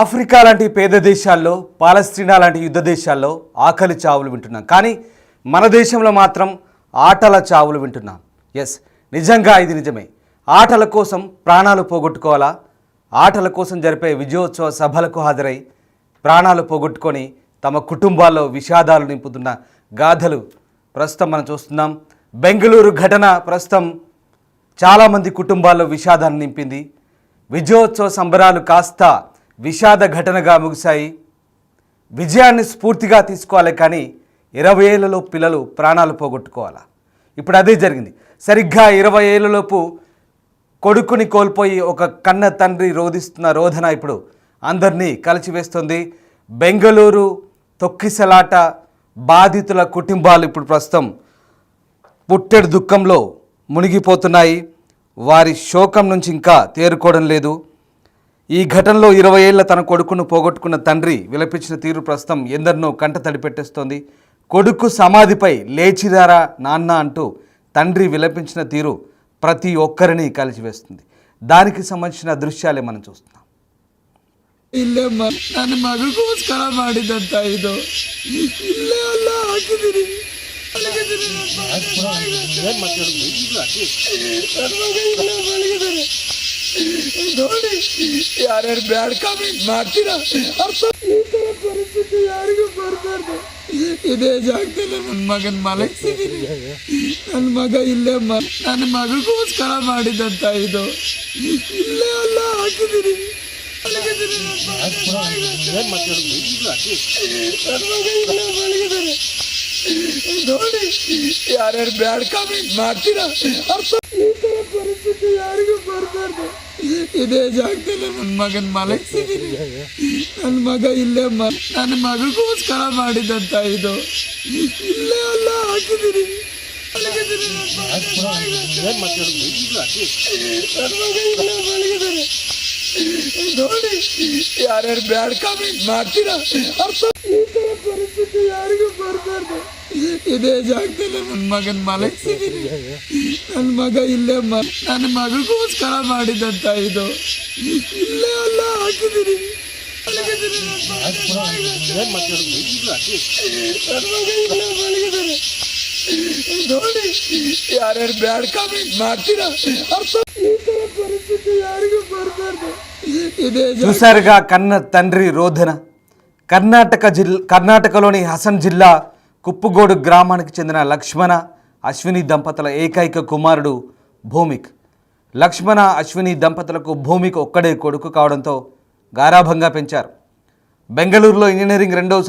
Africa లాంటి పేద దేశాల్లో, పాలస్తీనా లాంటి యుద్ధ దేశాల్లో ఆకలి చావులు వింటున్నాం. కానీ మన దేశంలో మాత్రం ఆటల చావులు వింటున్నాం. ఎస్, నిజంగా ఇది నిజమే. ఆటల కోసం ప్రాణాలు పోగొట్టుకోవాలా? ఆటల కోసం జరిపే విజయోత్సవ సభలకు హాజరై ప్రాణాలు పోగొట్టుకొని తమ కుటుంబాల్లో విషాదాలు నింపుతున్న గాథలు ప్రస్తుతం మనం చూస్తున్నాం. బెంగళూరు ఘటన ప్రస్తుతం చాలామంది కుటుంబాల్లో విషాదాన్ని నింపింది. విజయోత్సవ సంబరాలు కాస్త విషాద ఘటనగా ముగిశాయి. విజయాన్ని స్ఫూర్తిగా తీసుకోవాలి, కానీ 20 ఏళ్లలో పిల్లలు ప్రాణాలు పోగొట్టుకోవాలా? ఇప్పుడు అదే జరిగింది. సరిగ్గా 20 ఏళ్లలోపు కొడుకుని కోల్పోయి ఒక కన్న తండ్రి రోధిస్తున్న రోదన ఇప్పుడు అందరినీ కలిచివేస్తుంది. బెంగళూరు తొక్కిసలాట బాధితుల కుటుంబాలు ఇప్పుడు ప్రస్తుతం పుట్టెడు దుఃఖంలో మునిగిపోతున్నాయి. వారి శోకం నుంచి ఇంకా తేరుకోవడం లేదు. ఈ ఘటనలో 20 ఏళ్ల తన కొడుకును పోగొట్టుకున్న తండ్రి విలపించిన తీరు ప్రస్తుతం ఎందరినో కంట తడిపెట్టేస్తోంది. కొడుకు సమాధిపై లేచిరారా నాన్న అంటూ తండ్రి విలపించిన తీరు ప్రతి ఒక్కరిని కలిసివేస్తుంది. దానికి ಸಂಬಂಧಿಸಿದ ದೃಶ್ಯಾಲೇ మనం చూస్తున్నాం. ಇಲ್ಲೇ ನನ್ನ ಮಗಗೋಸ್ಕರ ಮಾಡಿದಂತ ಇದು ಇಲ್ಲೇ ಅಲ್ಲ ಹಾಕಿದಿರಿ ನೋಡಿ ಯಾರ್ಯಾರು ಬ್ಯಾಡ್ ಕಾಮೆಂಟ್ ಮಾಡ್ತೀರಾ ಅರ್ಥ. ಈ ತರ ಪರಿಸ್ಥಿತಿ ಯಾರಿಗೂ ಬರಬಾರ್ದು. ಇದೇ ಜಾಗದಲ್ಲಿ ನನ್ನ ಮಗನ ಮಲಗಿಸಿದೀನಿ. ನನ್ನ ಮಗ ಇಲ್ಲೇ ನನ್ನ ಮಗಗೋಸ್ಕರ ಮಾಡಿದಂತ ಇದು ಇಲ್ಲೇ ಅಲ್ಲ ಹಾಕಿದಿರಿ. ನೋಡಿ ಯಾರ್ಯಾರು ಬ್ಯಾಡ್ ಕಾಮೆಂಟ್ ಮಾಡ್ತೀರಾ ಅರ್ಥ. ಈ ತರ ಪರಿಸ್ಥಿತಿ ಯಾರಿಗೂ ಬರಬಾರ್ದು. ಇದೇ ಜಾಗದಲ್ಲಿ ನನ್ನ ಮಗನ ಮಲಗಿಸಿದೀನಿ. ನನ್ನ ಮಗ ಇಲ್ಲೇ ನನ್ನ ಮಗಗೋಸ್ಕರ ಮಾಡಿದಂತ ಇದು ಇಲ್ಲೇ ಅಲ್ಲ ಹಾಕಿದಿರಿ. ನನ್ನ ಮಗ ಇಲ್ಲೇ ಮಲಗಿದ್ದಾರೆ. ನೋಡಿ ಯಾರ್ಯಾರು ಬ್ಯಾಡ್ ಕಾಮೆಂಟ್ ಮಾಡ್ತೀರಾ ಅರ್ಥ. ಈ ತರ ಪರಿಸ್ಥಿತಿ ಯಾರಿಗೂ ಬರಬಾರ್ದು. ಇದೇ ಜಾಗದಲ್ಲಿ ನನ್ನ ಮಗನ ಮಲಗಿಸಿದೀನಿ. ನನ್ನ ಮಗ ಇಲ್ಲೇ ನನ್ನ ಮಗಗೋಸ್ಕರ ಮಾಡಿದಂತ ಇದು ಇಲ್ಲೇ ಅಲ್ಲ ಹಾಕಿದಿರಿ. ನನ್ನ ಮಗ ಇಲ್ಲೇ ಮಲಗಿದ್ದಾರೆ. ನೋಡಿ ಯಾರ್ಯಾರು ಬ್ಯಾಡ್ ಕಾಮೆಂಟ್ ಮಾಡ್ತೀರಾ ಅರ್ಥ. ಈ ತರ ಪರಿಸ್ಥಿತಿ ಯಾರಿಗೂ ಬರಬಾರ್ದು. చూసారుగా కన్న తండ్రి రోదన. కర్ణాటకలోని హసన్ జిల్లా కుప్పుగోడు గ్రామానికి చెందిన లక్ష్మణ అశ్విని దంపతుల ఏకైక కుమారుడు భూమిక్. లక్ష్మణ అశ్విని దంపతులకు భూమిక్ ఒక్కడే కొడుకు కావడంతో గారాభంగా పెంచారు. బెంగళూరులో ఇంజనీరింగ్ 2వ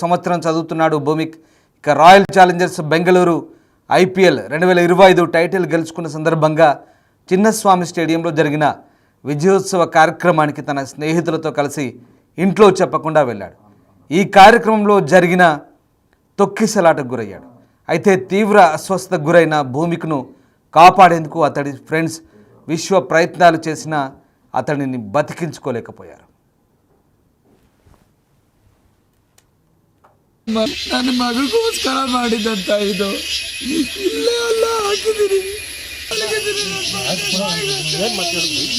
సంవత్సరం చదువుతున్నాడు భూమిక్. ఇక royal Challengers Bengaluru IPL 2025 title గెలుచుకున్న సందర్భంగా చిన్నస్వామి స్టేడియంలో జరిగిన విజయోత్సవ కార్యక్రమానికి తన స్నేహితులతో కలిసి ఇంట్లో చెప్పకుండా వెళ్ళాడు. ఈ కార్యక్రమంలో జరిగిన తొక్కిసలాటకు గురయ్యాడు. అయితే తీవ్ర అస్వస్థతకు గురైన భూమికను కాపాడేందుకు అతడి ఫ్రెండ్స్ విశ్వ ప్రయత్నాలు చేసినా అతడిని బతికించుకోలేకపోయారు. ನನ್ನ ಮಗಗೋಸ್ಕರ ಮಾಡಿದಂತ ಇದು ಇಲ್ಲೇ ಅಲ್ಲ ಹಾಕಿದಿರಿ. ನನ್ನ ಮಗ ಇಲ್ಲೇ ಮಲಗಿದ್ದಾರೆ.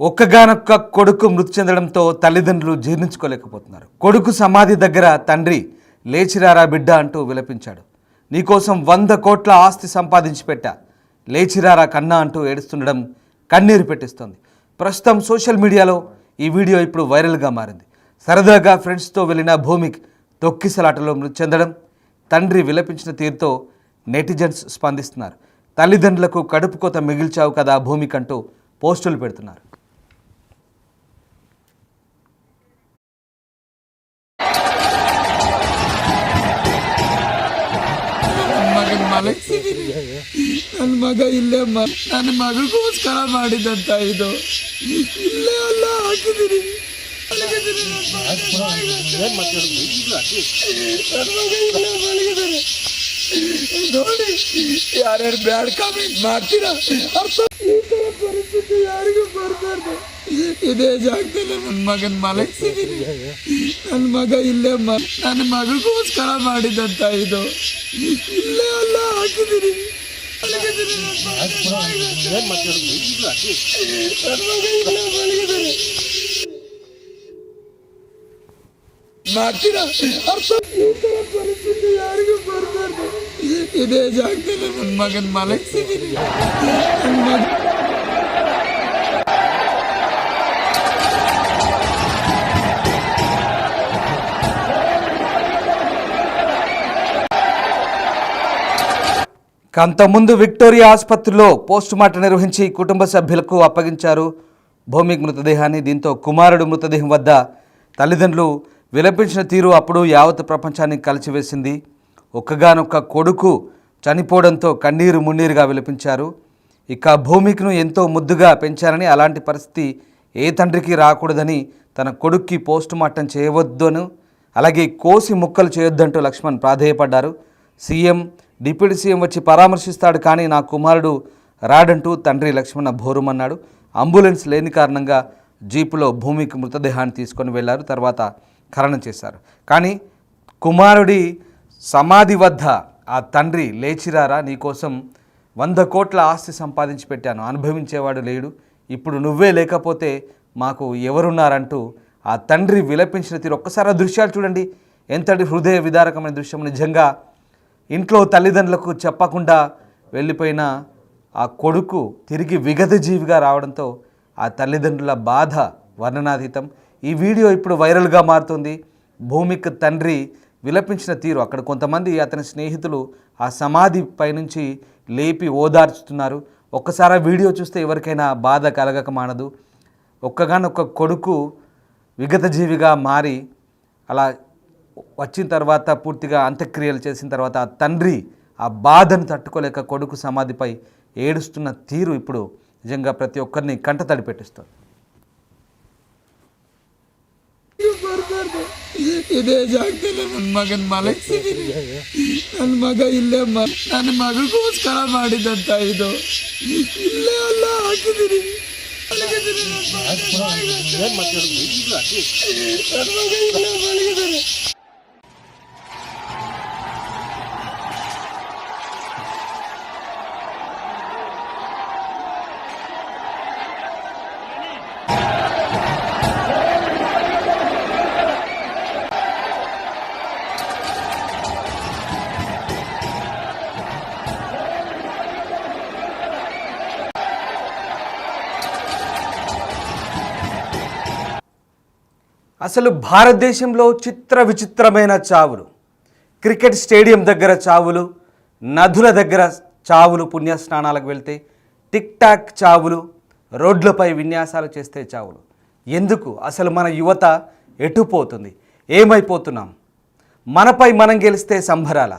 ఒక్కగానొక్క కొడుకు మృతి చెందడంతో తల్లిదండ్రులు జీర్ణించుకోలేకపోతున్నారు. కొడుకు సమాధి దగ్గర తండ్రి లేచిరారా బిడ్డ అంటూ విలపించాడు. నీకోసం 100 కోట్ల ఆస్తి సంపాదించి పెట్టా, లేచిరారా కన్నా అంటూ ఏడుస్తుండడం కన్నీరు పెట్టిస్తోంది. ప్రస్తుతం సోషల్ మీడియాలో ఈ వీడియో ఇప్పుడు వైరల్గా మారింది. సరదాగా ఫ్రెండ్స్తో వెళ్ళిన భూమిక్ తొక్కిసలాటలో మృతి చెందడం, తండ్రి విలపించిన తీరుతో నెటిజన్స్ స్పందిస్తున్నారు. తల్లిదండ్రులకు కడుపు కోత మిగిల్చావు కదా భూమిక్ అంటూ పోస్టులు పెడుతున్నారు. ನನ್ನ ಮಗ ಇಲ್ಲೇ ನನ್ನ ಮಗಗೋಸ್ಕರ ಮಾಡಿದಂತ ಇದು ಇಲ್ಲೇ ಅಲ್ಲ ಹಾಕಿದಿರಿ. ನನ್ನ ಮಗ ಇಲ್ಲೇ ಮಲಗಿದ್ದಾರೆ. ನೋಡಿ ಯಾರ್ಯಾರು ಬ್ಯಾಡ್ ಕಾಮೆಂಟ್ ಮಾಡ್ತೀರಾ ಅರ್ಥ. ಈ ತರ ಯಾರಿಗೂ ಬರಬಾರ್ದು. ಇದೇ ಜಾಗದಲ್ಲಿ ನನ್ನ ಮಗನ ಮಲಗಿಸಿದ್ದೀನಿ. ನನ್ನ ಮಗ ಇಲ್ಲೇ ನನ್ನ ಮಗಗೋಸ್ಕರ ಮಾಡಿದಂತ ಇದು ಇಲ್ಲೇ ಅಲ್ಲ ಹಾಕಿದ್ದೀನಿ. ನನ್ನ ಮಗ ಇಲ್ಲೇ ಮಲಗಿದ್ದಾರೆ. ಮಾಡ್ತೀರಾ ಅರ್ಥ? ಈ ತರ ಪರಿಸ್ಥಿತಿ ಯಾರಿಗೂ ಬರಬಾರ್ದು. ಇದೇ ಜಾಗದಲ್ಲಿ ನನ್ನ ಮಗನ ಮಲಗಿಸಿದ್ದೀನಿ. ನನ್ನ ಮಗ అంతకుముందు విక్టోరియా ఆసుపత్రిలో పోస్టుమార్టం నిర్వహించి కుటుంబ సభ్యులకు అప్పగించారు భౌమిక్ మృతదేహాన్ని. దీంతో కుమారుడు మృతదేహం వద్ద తల్లిదండ్రులు విలపించిన తీరు అప్పుడు యావత్ ప్రపంచాన్ని కలిచివేసింది. ఒక్కగానొక్క కొడుకు చనిపోవడంతో కన్నీరు మున్నీరుగా విలపించారు. ఇక భౌమిక్ను ఎంతో ముద్దుగా పెంచారని, అలాంటి పరిస్థితి ఏ తండ్రికి రాకూడదని, తన కొడుక్కి పోస్టుమార్టం చేయవద్దను, అలాగే కోసి ముక్కలు చేయొద్దంటూ లక్ష్మణ్ ప్రాధేయపడ్డారు. సీఎం, డిప్యూటీ సీఎం వచ్చి పరామర్శిస్తాడు కానీ నా కుమారుడు రాడంటూ తండ్రి లక్ష్మణ భోరుమన్నాడు. అంబులెన్స్ లేని కారణంగా జీపులో భూమికి మృతదేహాన్ని తీసుకొని వెళ్లారు. తర్వాత ఖననం చేశారు. కానీ కుమారుడి సమాధి వద్ద ఆ తండ్రి లేచిరారా, నీకోసం 100 కోట్ల ఆస్తి సంపాదించి పెట్టాను, అనుభవించేవాడు లేడు, ఇప్పుడు నువ్వే లేకపోతే మాకు ఎవరున్నారంటూ ఆ తండ్రి విలపించిన తీరు. ఒక్కసారి ఆ దృశ్యాలు చూడండి, ఎంతటి హృదయ విదారకమైన దృశ్యం. నిజంగా ఇంట్లో తల్లిదండ్రులకు చెప్పకుండా వెళ్ళిపోయిన ఆ కొడుకు తిరిగి విగత జీవిగా రావడంతో ఆ తల్లిదండ్రుల బాధ వర్ణనాతీతం. ఈ వీడియో ఇప్పుడు వైరల్గా మారుతుంది. భూమిక్ తండ్రి విలపించిన తీరు. అక్కడ కొంతమంది అతని స్నేహితులు ఆ సమాధి పైనుంచి లేపి ఓదార్చుతున్నారు. ఒక్కసారి ఆ వీడియో చూస్తే ఎవరికైనా బాధ కలగక మానదు. ఒక్కగానొక్క కొడుకు విగత జీవిగా మారి అలా వచ్చిన తర్వాత పూర్తిగా అంత్యక్రియలు చేసిన తర్వాత ఆ తండ్రి ఆ బాధను తట్టుకోలేక కొడుకు సమాధిపై ఏడుస్తున్న తీరు ఇప్పుడు నిజంగా ప్రతి ఒక్కరిని కంటతడి పెట్టిస్తుంది. ಇದೇ ಜಾಗದಲ್ಲಿ ನನ್ನ ಮಗನ ಮಲಗಿಸಿದ್ದೀನಿ. ನನ್ನ ಮಗ ಇಲ್ಲೇ ನನ್ನ ಮಗಗೋಸ್ಕರ ಮಾಡಿದಂತ ಇದು ಇಲ್ಲೇ ಅಲ್ಲ ಹಾಕಿದ್ದೀನಿ. ನನ್ನ ಮಗ ಇಲ್ಲೇ ಮಲಗಿದ್ದಾರೆ. అసలు భారతదేశంలో చిత్ర విచిత్రమైన చావులు, క్రికెట్ స్టేడియం దగ్గర చావులు, నదుల దగ్గర చావులు, పుణ్యస్నానాలకు వెళ్తే టిక్ టాక్ చావులు, రోడ్లపై విన్యాసాలు చేస్తే చావులు. ఎందుకు అసలు మన యువత ఎటుపోతుంది? ఏమైపోతున్నాం? మనపై మనం గెలిస్తే సంబరాల?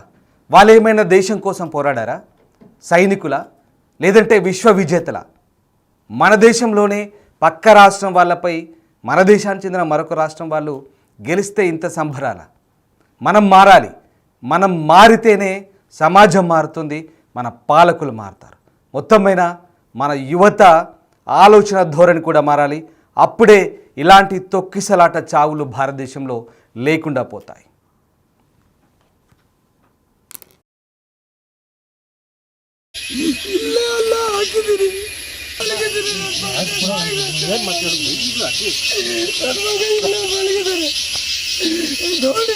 వాళ్ళు ఏమైనా దేశం కోసం పోరాడారా? సైనికుల, లేదంటే విశ్వ విజేతల? మన దేశంలోనే పక్క రాష్ట్రం వాళ్ళపై, మన దేశానికి చెందిన మరొక రాష్ట్రం వాళ్ళు గెలిస్తే ఇంత సంబరాల? మనం మారాలి. మనం మారితేనే సమాజం మారుతుంది, మన పాలకులు మారుతారు. మొత్తమైన మన యువత ఆలోచన ధోరణి కూడా మారాలి. అప్పుడే ఇలాంటి తొక్కిసలాట చావులు భారతదేశంలో లేకుండా పోతాయి. ಇಲ್ಲೇ ಅಲ್ಲ ಹಾಕಿದ್ದೀನಿ. ನೋಡಿ